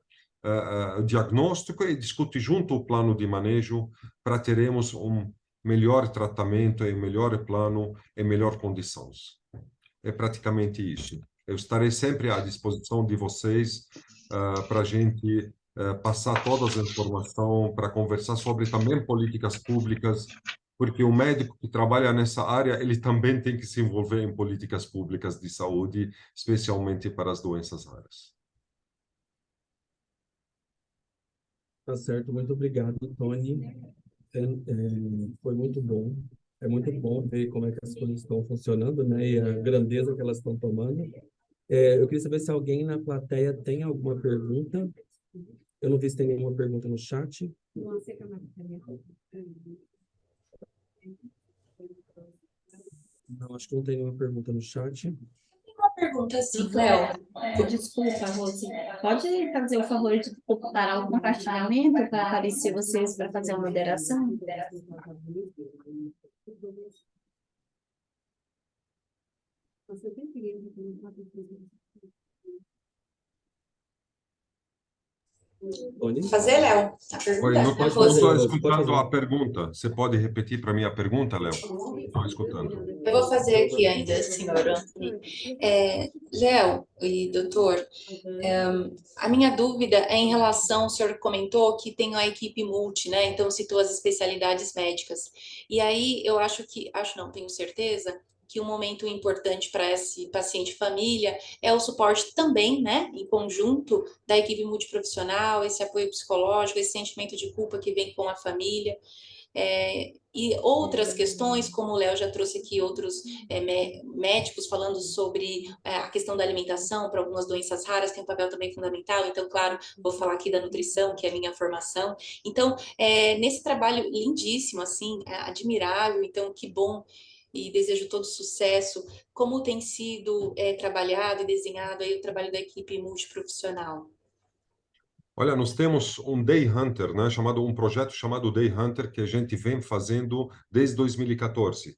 o diagnóstico e discute junto o plano de manejo para termos um melhor tratamento e melhor plano e melhor condições. É praticamente isso. Eu estarei sempre à disposição de vocês para a gente passar todas as informações, para conversar sobre também políticas públicas, porque o médico que trabalha nessa área, ele também tem que se envolver em políticas públicas de saúde, especialmente para as doenças raras. Tá certo, muito obrigado, Tony. Foi muito bom. É muito bom ver como é que as coisas estão funcionando, né? E a grandeza que elas estão tomando. Eu queria saber se alguém na plateia tem alguma pergunta. Eu não vi se tem nenhuma pergunta no chat. Não, acho que não tem nenhuma pergunta no chat. Uma pergunta assim, Léo, desculpa, Rose. Pode fazer o favor de parar o compartilhamento para aparecer vocês para fazer a moderação? Tony? Fazer, Léo, a Oi, pergunta? não Pode estou fazer, Rose, pode escutando fazer. a pergunta. Você pode repetir para mim a pergunta, Léo? Estou escutando. Eu vou fazer aqui ainda, senhor Anthony. Léo e doutor, a minha dúvida é em relação, o senhor comentou que tem a equipe multi, né? Então citou as especialidades médicas. E aí eu acho não, tenho certeza que um momento importante para esse paciente família é o suporte também, né, em conjunto da equipe multiprofissional, esse apoio psicológico, esse sentimento de culpa que vem com a família. E outras questões, como o Léo já trouxe aqui, outros médicos falando sobre a questão da alimentação para algumas doenças raras, tem um papel também fundamental. Então, claro, vou falar aqui da nutrição, que é a minha formação. Então, nesse trabalho lindíssimo, assim, admirável, então, que bom e desejo todo sucesso. Como tem sido trabalhado e desenhado aí o trabalho da equipe multiprofissional? Olha, nós temos um Day Hunter, né, um projeto chamado Day Hunter que a gente vem fazendo desde 2014.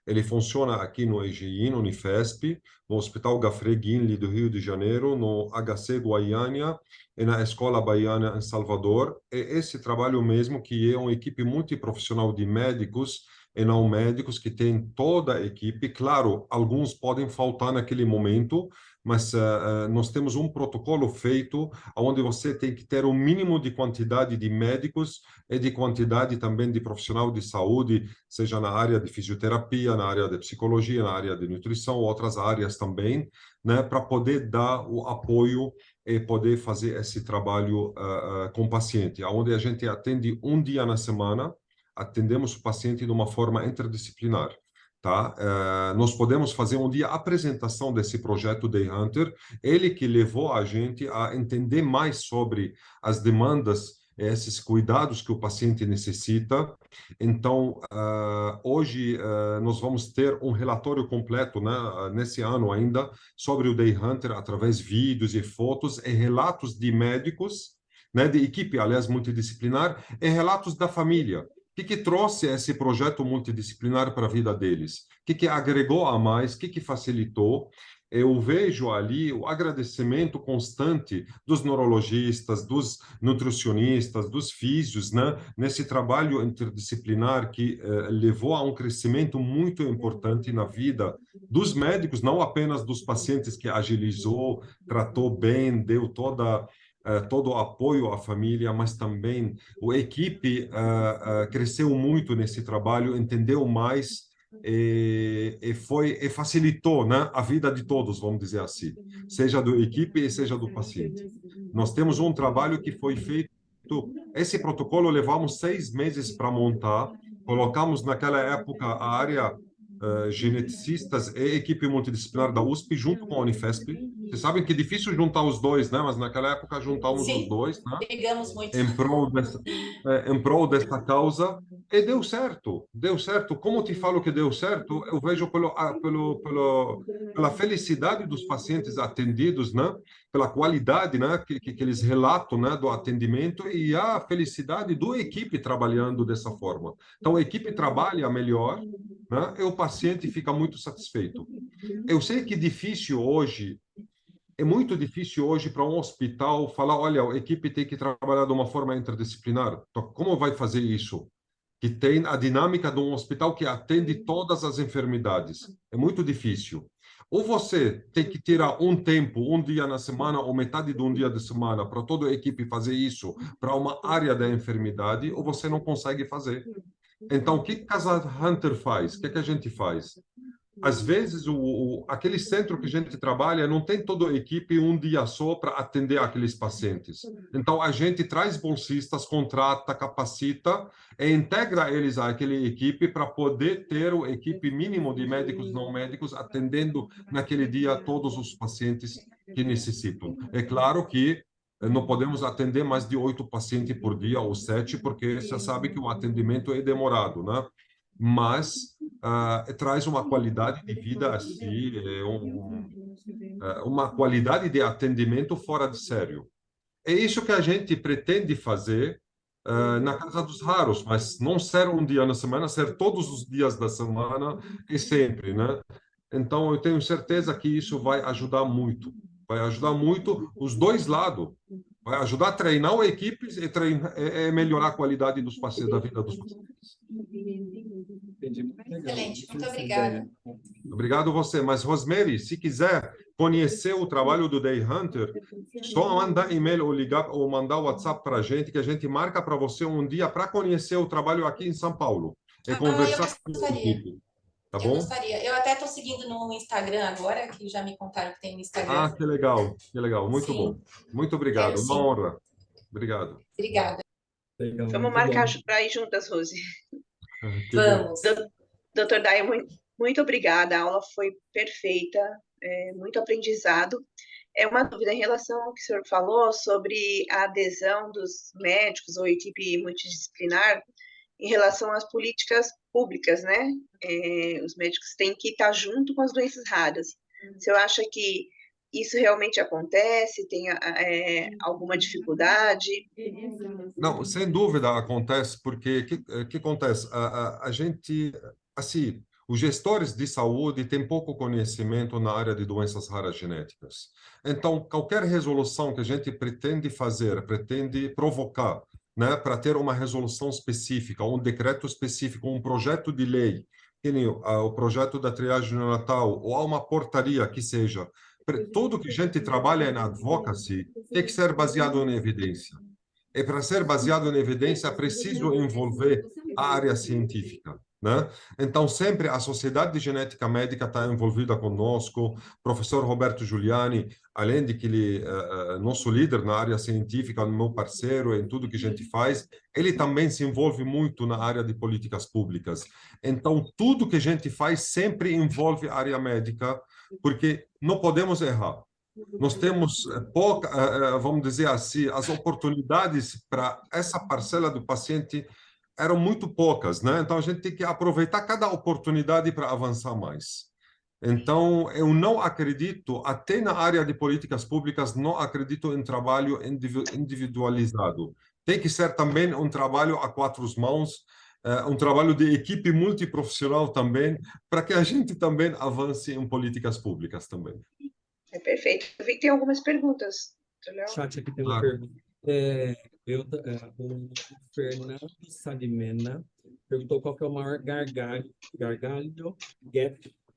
Ele funciona aqui no EGI, no Unifesp, no Hospital Gafré Guinle do Rio de Janeiro, no HC Guaiânia e na Escola Baiana em Salvador. É esse trabalho mesmo que é uma equipe multiprofissional de médicos e não médicos que tem toda a equipe. Claro, alguns podem faltar naquele momento, mas nós temos um protocolo feito onde você tem que ter um mínimo de quantidade de médicos e de quantidade também de profissional de saúde, seja na área de fisioterapia, na área de psicologia, na área de nutrição, outras áreas também, né, para poder dar o apoio e poder fazer esse trabalho com o paciente, onde a gente atende um dia na semana, atendemos o paciente de uma forma interdisciplinar. Tá? Nós podemos fazer um dia a apresentação desse projeto Day Hunter, ele que levou a gente a entender mais sobre as demandas, esses cuidados que o paciente necessita. Então, hoje nós vamos ter um relatório completo, né, nesse ano ainda, sobre o Day Hunter, através de vídeos e fotos e relatos de médicos, né, de equipe, aliás, multidisciplinar, e relatos da família. O que trouxe esse projeto multidisciplinar para a vida deles? O que agregou a mais? O que facilitou? Eu vejo ali o agradecimento constante dos neurologistas, dos nutricionistas, dos físios, né? Nesse trabalho interdisciplinar que levou a um crescimento muito importante na vida dos médicos, não apenas dos pacientes, que agilizou, tratou bem, deu todo o apoio à família, mas também a equipe cresceu muito nesse trabalho, entendeu mais e facilitou, né, a vida de todos, vamos dizer assim, seja da equipe e seja do paciente. Nós temos um trabalho que foi feito, esse protocolo levamos 6 meses para montar, colocamos naquela época a área geneticistas e equipe multidisciplinar da USP junto com a Unifesp. Vocês sabem que é difícil juntar os dois, né? Mas naquela época juntamos os Sim, dois, né? brigamos muito. Em prol dessa causa, e deu certo. Como te falo que deu certo, eu vejo pela felicidade dos pacientes atendidos, né? Pela qualidade, né? Que eles relatam, né? Do atendimento e a felicidade da equipe trabalhando dessa forma. Então, a equipe trabalha melhor, né? E o paciente fica muito satisfeito. Eu sei que é muito difícil hoje para um hospital falar, olha, a equipe tem que trabalhar de uma forma interdisciplinar. Então, como vai fazer isso? Que tem a dinâmica de um hospital que atende todas as enfermidades. É muito difícil. Ou você tem que tirar um tempo, um dia na semana, ou metade de um dia de semana, para toda a equipe fazer isso para uma área da enfermidade, ou você não consegue fazer. Então, o que Casa Hunter faz? O que a gente faz? Às vezes, aquele centro que a gente trabalha não tem toda a equipe um dia só para atender aqueles pacientes. Então, a gente traz bolsistas, contrata, capacita e integra eles àquela equipe para poder ter uma equipe mínima de médicos não médicos atendendo naquele dia todos os pacientes que necessitam. É claro que não podemos atender mais de 8 pacientes por dia ou 7, porque você sabe que o atendimento é demorado, né? Mas traz uma qualidade de vida assim, uma qualidade de atendimento fora de sério. É isso que a gente pretende fazer na Casa dos Raros, mas não ser um dia na semana, ser todos os dias da semana e sempre, né? Então, eu tenho certeza que isso vai ajudar muito. Vai ajudar muito os dois lados. Vai ajudar a treinar a equipe e melhorar a qualidade dos pacientes, da vida dos pacientes. Entendi. Muito legal. Excelente, muito Essa obrigada. ideia. Obrigado você. Mas, Rosemary, se quiser conhecer o trabalho do Day Hunter, só mandar e-mail ou ligar ou mandar WhatsApp para a gente, que a gente marca para você um dia para conhecer o trabalho aqui em São Paulo e Eu conversar com a gostaria. equipe. Tá Eu bom? gostaria. Eu até estou seguindo no Instagram agora, que já me contaram que tem no Instagram. Ah, que legal, que legal. Muito Sim, bom. Muito quero obrigado. Uma sim. honra. Obrigado. Obrigada. Legal, Vamos muito marcar bom. para ir juntas, Rose. Que bom. Vamos. Doutor Dai, muito obrigada. A aula foi perfeita, muito aprendizado. É uma dúvida em relação ao que o senhor falou sobre a adesão dos médicos ou equipe multidisciplinar em relação às políticas públicas, né? Os médicos têm que estar junto com as doenças raras. O senhor acha que isso realmente acontece? Tem alguma dificuldade? Não, sem dúvida acontece, porque que acontece? A gente, assim, os gestores de saúde têm pouco conhecimento na área de doenças raras genéticas. Então, qualquer resolução que a gente pretende fazer, pretende provocar, né, para ter uma resolução específica, um decreto específico, um projeto de lei, que nem o projeto da triagem neonatal, ou uma portaria que seja, tudo que a gente trabalha em advocacy tem que ser baseado em evidência. E para ser baseado em evidência, é preciso envolver a área científica, né? Então, sempre a Sociedade de Genética Médica está envolvida conosco, o professor Roberto Giuliani, além de que ele é nosso líder na área científica, meu parceiro em tudo que a gente faz, ele também se envolve muito na área de políticas públicas. Então, tudo que a gente faz sempre envolve a área médica, porque não podemos errar. Nós temos pouca, vamos dizer assim, as oportunidades para essa parcela do paciente eram muito poucas, né? Então a gente tem que aproveitar cada oportunidade para avançar mais. Então eu não acredito, até na área de políticas públicas, não acredito em trabalho individualizado. Tem que ser também um trabalho a quatro mãos, um trabalho de equipe multiprofissional também, para que a gente também avance em políticas públicas também. Perfeito. Eu vi que tem algumas perguntas. O chat aqui tem uma Claro. pergunta. O Fernando Salimena perguntou qual que é o maior gap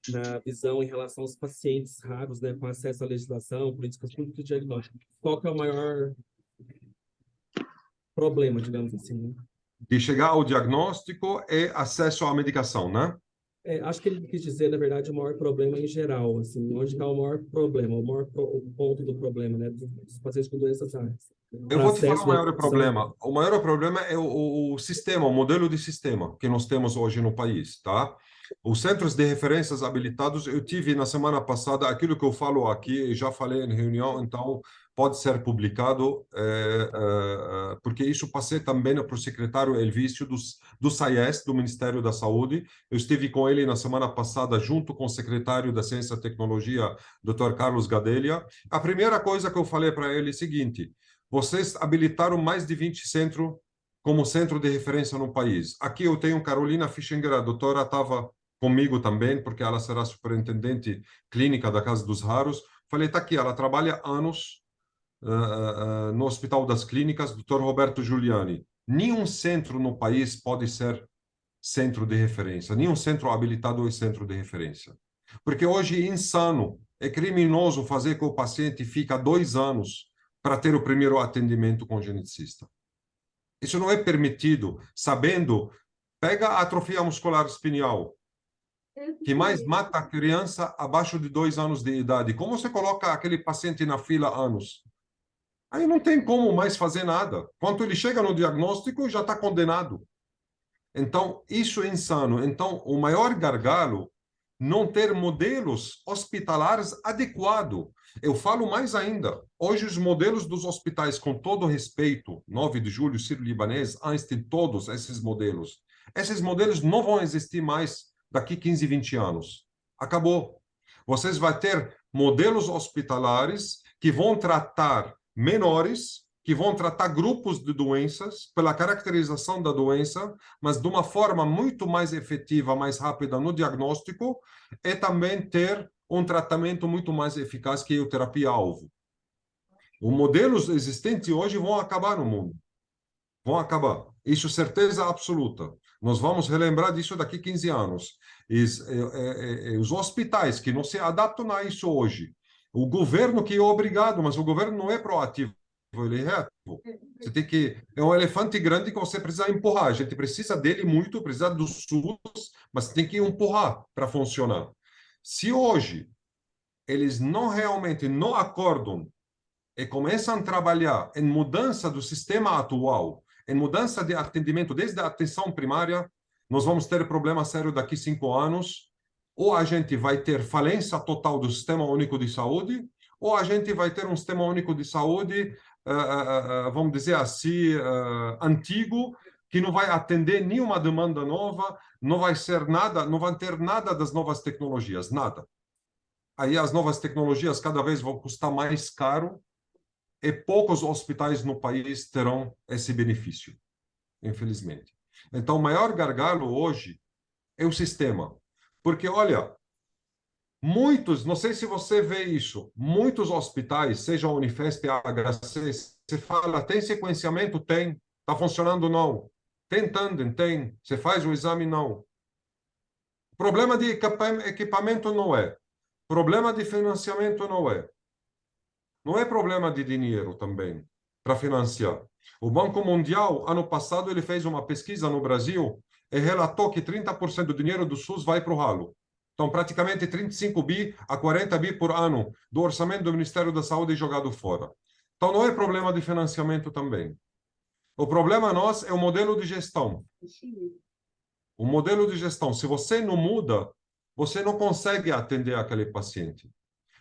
na visão em relação aos pacientes raros, né, com acesso à legislação, políticas públicas e diagnóstico. Qual que é o maior problema, digamos assim, né? De chegar ao diagnóstico e acesso à medicação, né? Acho que ele quis dizer, na verdade, o maior problema em geral, assim, onde está o maior problema, o ponto do problema, né, dos pacientes com doenças raras. Eu vou te falar o maior problema. O maior problema é o sistema, o modelo de sistema que nós temos hoje no país, tá? Os centros de referências habilitados, eu tive na semana passada, aquilo que eu falo aqui, já falei em reunião, então pode ser publicado, porque isso passei também para o secretário Elvício do SAIES, do Ministério da Saúde. Eu estive com ele na semana passada, junto com o secretário da Ciência e Tecnologia, Dr. Carlos Gadelha. A primeira coisa que eu falei para ele é o seguinte: vocês habilitaram mais de 20 centros como centro de referência no país. Aqui eu tenho Carolina Fichinger, a doutora estava comigo também, porque ela será superintendente clínica da Casa dos Raros. Falei, está aqui, ela trabalha anos no Hospital das Clínicas, Dr. Roberto Giuliani. Nenhum centro no país pode ser centro de referência, nenhum centro habilitado é centro de referência. Porque hoje é insano, é criminoso fazer com que o paciente fique 2 anos para ter o primeiro atendimento com o geneticista. Isso não é permitido, sabendo, pega a atrofia muscular espinhal, que mais mata a criança abaixo de 2 anos de idade. Como você coloca aquele paciente na fila anos? Aí não tem como mais fazer nada. Quando ele chega no diagnóstico, já está condenado. Então, isso é insano. Então, o maior gargalo não ter modelos hospitalares adequados. Eu falo mais ainda. Hoje, os modelos dos hospitais, com todo respeito, 9 de julho, Sírio-Libanês, Einstein, todos esses modelos não vão existir mais daqui 15, 20 anos. Acabou. Vocês vão ter modelos hospitalares que vão tratar menores, que vão tratar grupos de doenças pela caracterização da doença, mas de uma forma muito mais efetiva, mais rápida no diagnóstico, e também ter um tratamento muito mais eficaz que a terapia-alvo. Os modelos existentes hoje vão acabar no mundo. Vão acabar. Isso é certeza absoluta. Nós vamos relembrar disso daqui a 15 anos. Os hospitais que não se adaptam a isso hoje, o governo que é obrigado, mas o governo não é proativo, ele é reativo. Você tem que... É um elefante grande que você precisa empurrar. A gente precisa dele muito, precisa do SUS, mas tem que empurrar para funcionar. Se hoje eles não realmente não acordam e começam a trabalhar em mudança do sistema atual, em mudança de atendimento desde a atenção primária, nós vamos ter problema sério daqui a 5 anos. Ou a gente vai ter falência total do Sistema Único de Saúde, ou a gente vai ter um Sistema Único de Saúde, vamos dizer assim, antigo, que não vai atender nenhuma demanda nova, não vai ser nada, não vai ter nada das novas tecnologias, nada. Aí as novas tecnologias cada vez vão custar mais caro, e poucos hospitais no país terão esse benefício, infelizmente. Então, o maior gargalo hoje é o sistema. Porque, olha, muitos, não sei se você vê isso, muitos hospitais, seja a Unifesp, a HC, você fala, tem sequenciamento? Tem. Está funcionando? Não. Tem tandem? Tem. Você faz o exame? Não. Problema de equipamento não é. Problema de financiamento não é. Não é problema de dinheiro também para financiar. O Banco Mundial, ano passado, ele fez uma pesquisa no Brasil e relatou que 30% do dinheiro do SUS vai para o ralo. Então, praticamente 35 bi a 40 bi por ano do orçamento do Ministério da Saúde jogado fora. Então, não é problema de financiamento também. O problema nosso é o modelo de gestão. O modelo de gestão, se você não muda, você não consegue atender aquele paciente.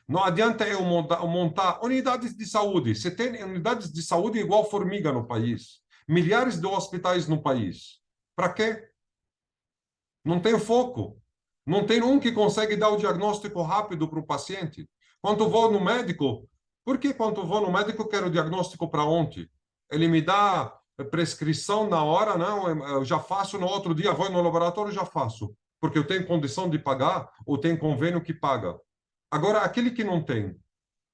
Não adianta eu montar unidades de saúde. Você tem unidades de saúde igual formiga no país. Milhares de hospitais no país. Para quê? Não tem foco. Não tem um que consegue dar o diagnóstico rápido para o paciente. Quando vou no médico, por que quando vou no médico eu quero o diagnóstico para ontem? Ele me dá prescrição na hora, não? Eu já faço no outro dia, vou no laboratório e já faço. Porque eu tenho condição de pagar ou tenho convênio que paga. Agora, aquele que não tem,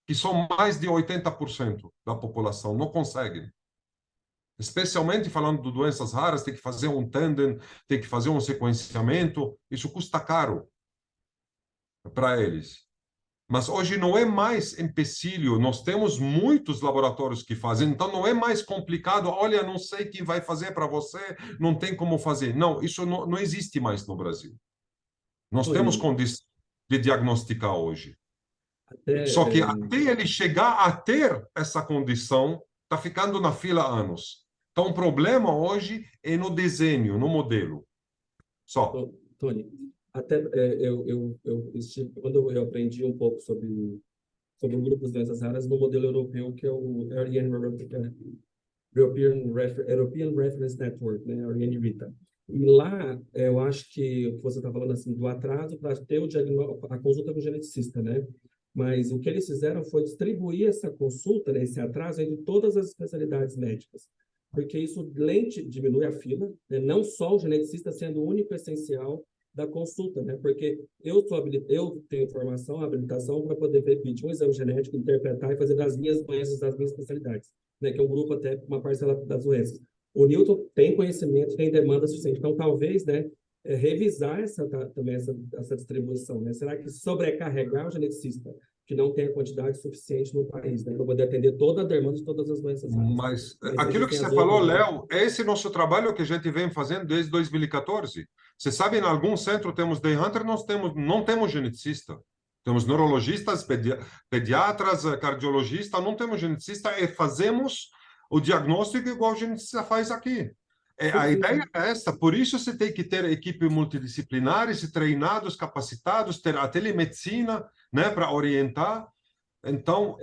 que são mais de 80% da população, não consegue. Especialmente falando de doenças raras, tem que fazer um tandem, tem que fazer um sequenciamento, isso custa caro para eles. Mas hoje não é mais empecilho, nós temos muitos laboratórios que fazem, então não é mais complicado, olha, não sei quem vai fazer para você, não tem como fazer. Não, isso não existe mais no Brasil. Nós temos condição de diagnosticar hoje. Só que até ele chegar a ter essa condição, está ficando na fila há anos. Então, o problema hoje é no desenho, no modelo. Só. Tony, até quando eu aprendi um pouco sobre grupos de doenças raras no modelo europeu, que é o European Reference Network, né, RNRITA. E lá, eu acho que o que você está falando assim, do atraso para ter a consulta com o geneticista, né? Mas o que eles fizeram foi distribuir essa consulta, né, esse atraso entre todas as especialidades médicas, porque isso diminui a fila, né? Não só o geneticista sendo o único essencial da consulta, né? Porque eu tenho formação, habilitação para poder pedir um exame genético, interpretar e fazer das minhas doenças, das minhas especialidades, né? Que é um grupo até uma parcela das doenças. O Newton tem conhecimento, tem demanda suficiente. Então, talvez, né, revisar também essa distribuição, né? Será que sobrecarregar o geneticista que não tem a quantidade suficiente no país, né, para poder atender toda a demanda de todas as doenças raras? Mas aquilo que você falou, Léo, é esse nosso trabalho que a gente vem fazendo desde 2014. Você sabe, em algum centro temos Day Hunter, não temos geneticista. Temos neurologistas, pediatras, cardiologistas, não temos geneticista e fazemos o diagnóstico igual o geneticista faz aqui. A ideia é essa, por isso você tem que ter equipe multidisciplinares, treinados, capacitados, ter a telemedicina, né, para orientar. Então,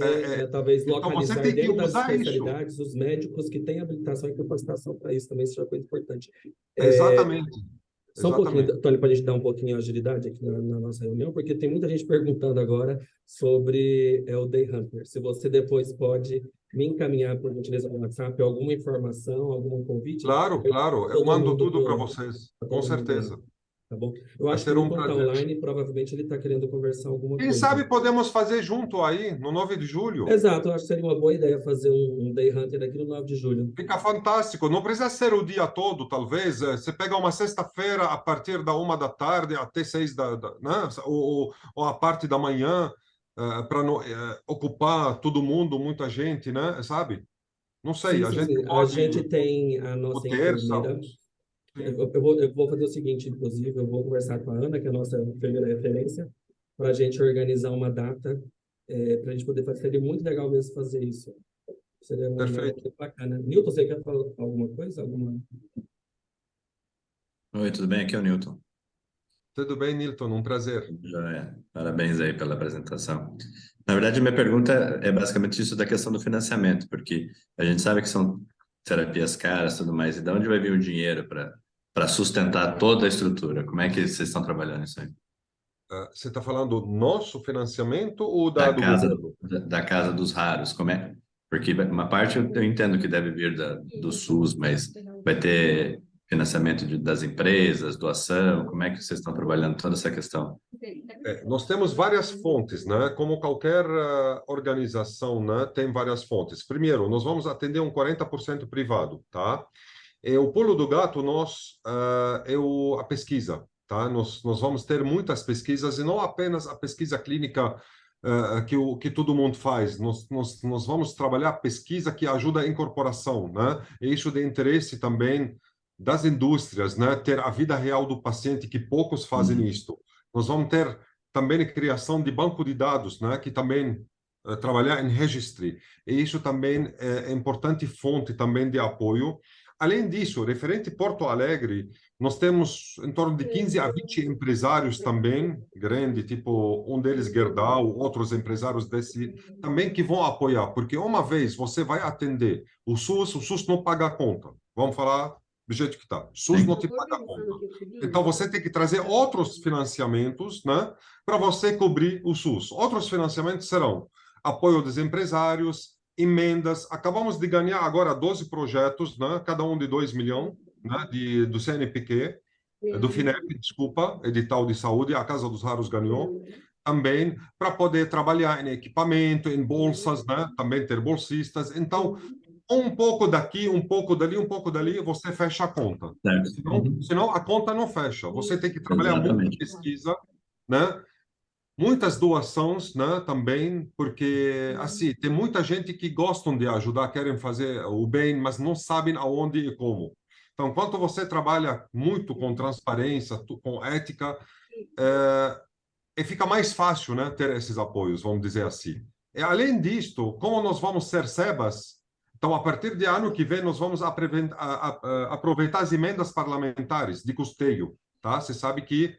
talvez então localizar você tem que dentro das usar especialidades os médicos que têm habilitação e capacitação para isso também, seja uma coisa importante. Exatamente. Só um pouquinho, Exatamente. Tony, para a gente dar um pouquinho de agilidade aqui na nossa reunião, porque tem muita gente perguntando agora sobre o Day Hunter. Se você depois pode me encaminhar, por gentileza, no WhatsApp, alguma informação, algum convite, Claro, claro, eu todo mando mundo tudo para pro, vocês, pra com todo mundo lá, certeza. tá bom? Eu Vai acho que ser o um Newton está prazer. online, provavelmente ele está querendo conversar alguma Quem coisa. sabe podemos fazer junto aí, no 9 de julho. Exato, eu acho que seria uma boa ideia fazer um Day Hunter aqui no 9 de julho. Fica fantástico. Não precisa ser o dia todo, talvez. Você pega uma sexta-feira a partir da 1 da tarde até 6 né? Ou a parte da manhã, para ocupar todo mundo, muita gente, né? Sabe? Não sei, Sim, a sim, gente sim. A pode, gente tem a o nossa terça, enfermeira. sim. Eu vou fazer o seguinte, inclusive, eu vou conversar com a Ana, que é a nossa enfermeira referência, para a gente organizar uma data, para a gente poder fazer. Seria muito legal mesmo fazer isso. Seria uma Perfeito. data bacana. Nilton, você quer falar alguma coisa? Oi, tudo bem? Aqui é o Newton. Tudo bem, Nilton? Um prazer. Joia. Parabéns aí pela apresentação. Na verdade, a minha pergunta é basicamente isso da questão do financiamento, porque a gente sabe que são terapias caras e tudo mais, e de onde vai vir o dinheiro para sustentar toda a estrutura? Como é que vocês estão trabalhando isso aí? Você está falando nosso financiamento ou Da do casa, governo? da casa dos raros, como é? Porque uma parte eu entendo que deve vir do SUS, mas vai ter financiamento das empresas, doação, como é que vocês estão trabalhando toda essa questão? Nós temos várias fontes, né? Como qualquer organização, né? Tem várias fontes. Primeiro, nós vamos atender um 40% privado, tá? O pulo do gato, a pesquisa, tá? Nós vamos ter muitas pesquisas e não apenas a pesquisa clínica que todo mundo faz. Nós vamos trabalhar pesquisa que ajuda a incorporação, né? E isso de interesse também das indústrias, né? Ter a vida real do paciente, que poucos fazem isto. Nós vamos ter também a criação de banco de dados, né? Que também trabalhar em registry. E isso também é importante fonte também de apoio. Além disso, referente a Porto Alegre, nós temos em torno de 15 a 20 empresários também, grande, tipo um deles Gerdau, outros empresários desse, também que vão apoiar, porque uma vez você vai atender o SUS não paga a conta. Vamos falar do jeito que está. O SUS não te paga a conta. Então você tem que trazer outros financiamentos, né, para você cobrir o SUS. Outros financiamentos serão apoio dos empresários, emendas. Acabamos de ganhar agora 12 projetos, né? Cada um de 2 milhões, né? Do CNPq, do FINEP, desculpa, edital de saúde, a Casa dos Raros ganhou, também para poder trabalhar em equipamento, em bolsas, né? Também ter bolsistas. Então, um pouco daqui, um pouco dali, um pouco dali, você fecha a conta. Certo. Senão a conta não fecha. Você tem que trabalhar muita Exatamente. pesquisa, né? Muitas doações, né, também, porque assim, tem muita gente que gostam de ajudar, querem fazer o bem, mas não sabem aonde e como. Então, enquanto você trabalha muito com transparência, com ética, e fica mais fácil, né, ter esses apoios, vamos dizer assim. E além disto, como nós vamos ser SEBAS, então, a partir de ano que vem, nós vamos aproveitar as emendas parlamentares de custeio, tá? Você sabe que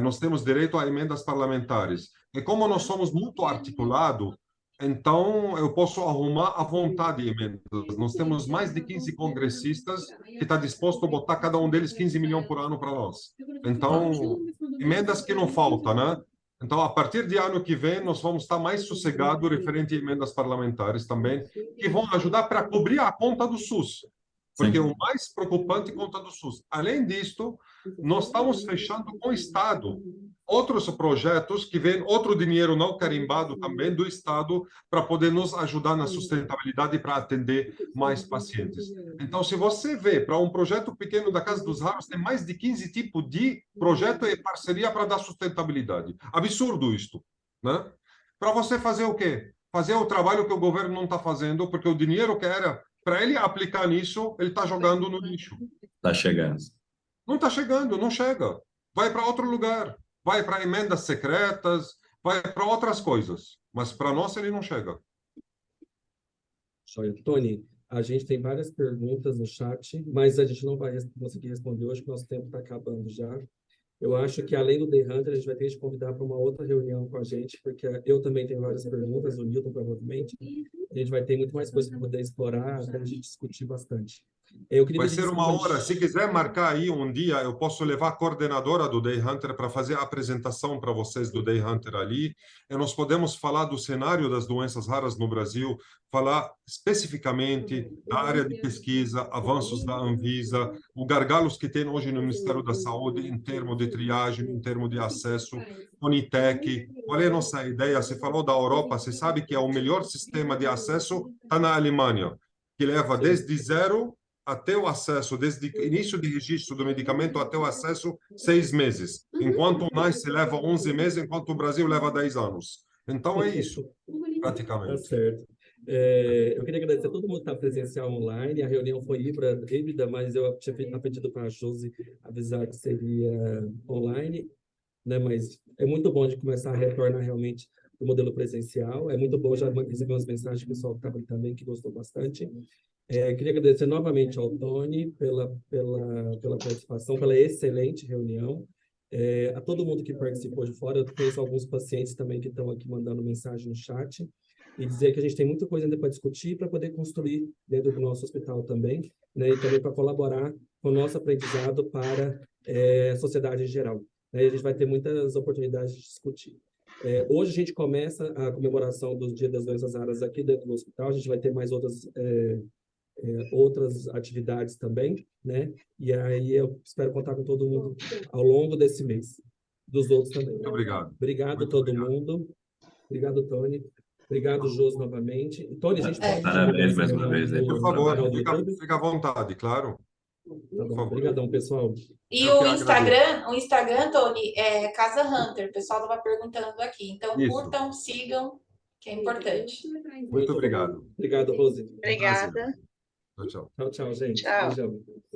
nós temos direito a emendas parlamentares. E como nós somos muito articulados, então eu posso arrumar à vontade emendas. Nós temos mais de 15 congressistas que estão dispostos a botar cada um deles 15 milhões por ano para nós. Então, emendas que não faltam, né? Então, a partir de ano que vem, nós vamos estar mais sossegados referente a emendas parlamentares também, que vão ajudar para cobrir a conta do SUS. Porque o mais preocupante é a conta do SUS. Além disto, nós estamos fechando com o Estado outros projetos que vêm outro dinheiro não carimbado também do Estado para poder nos ajudar na sustentabilidade e para atender mais pacientes. Então, se você vê para um projeto pequeno da Casa dos Raros, tem mais de 15 tipos de projeto e parceria para dar sustentabilidade. Absurdo isto, né? Para você fazer o quê? Fazer o trabalho que o governo não está fazendo, porque o dinheiro que era para ele aplicar nisso, ele está jogando no lixo. Está chegando. Não está chegando, não chega. Vai para outro lugar. Vai para emendas secretas, vai para outras coisas. Mas para nós ele não chega. Joia. Tony, a gente tem várias perguntas no chat, mas a gente não vai conseguir responder hoje, porque nosso tempo está acabando já. Eu acho que, além do The Hunter, a gente vai ter que te convidar para uma outra reunião com a gente, porque eu também tenho várias perguntas, o Newton provavelmente. A gente vai ter muito mais coisa para poder explorar, para a gente discutir bastante. Eu queria Vai pedir ser uma desculpas. hora. Se quiser marcar aí um dia, eu posso levar a coordenadora do Day Hunter para fazer a apresentação para vocês do Day Hunter ali. E nós podemos falar do cenário das doenças raras no Brasil, falar especificamente da área de pesquisa, avanços da Anvisa, os gargalos que tem hoje no Ministério da Saúde em termos de triagem, em termos de acesso, Unitec. Qual é a nossa ideia? Você falou da Europa, você sabe que é o melhor sistema de acesso está na Alemanha, que leva desde zero até o acesso, desde o início de registro do medicamento até o acesso, 6 meses. Enquanto o NICE leva 11 meses, enquanto o Brasil leva 10 anos. Então é isso, Tá praticamente. certo. Eu queria agradecer a todo mundo que está presencial online. A reunião foi híbrida, mas eu tinha pedido para a Josi avisar que seria online, né? Mas é muito bom de começar a retornar realmente o modelo presencial. É muito bom, já recebi umas mensagens do pessoal que estava ali também, que gostou bastante. Queria agradecer novamente ao Tony pela participação, pela excelente reunião. A todo mundo que participou de fora, eu conheço alguns pacientes também que estão aqui mandando mensagem no chat, e dizer que a gente tem muita coisa ainda para discutir para poder construir dentro do nosso hospital também, né, e também para colaborar com o nosso aprendizado para a sociedade em geral. Né, e a gente vai ter muitas oportunidades de discutir. Hoje a gente começa a comemoração do Dia das Doenças Raras aqui dentro do hospital, a gente vai ter mais outras atividades também, né? E aí eu espero contar com todo mundo ao longo desse mês, dos outros também. Muito obrigado. Obrigado a Muito todo obrigado. mundo. Obrigado, Tony. Obrigado, Jos, novamente. Tony, a gente pode Parabéns mais uma vez aí Por pelo favor, trabalho. fica à vontade, claro. Tá Por bom. favor. Obrigadão, pessoal. E Eu que o Instagram, Tony, é Casa Hunter. O pessoal estava perguntando aqui. Então, Isso. curtam, sigam, que é importante. Muito obrigado. Obrigado, Rose. Obrigada. Tchau, tchau. Tchau, tchau, gente. Tchau. Beijão.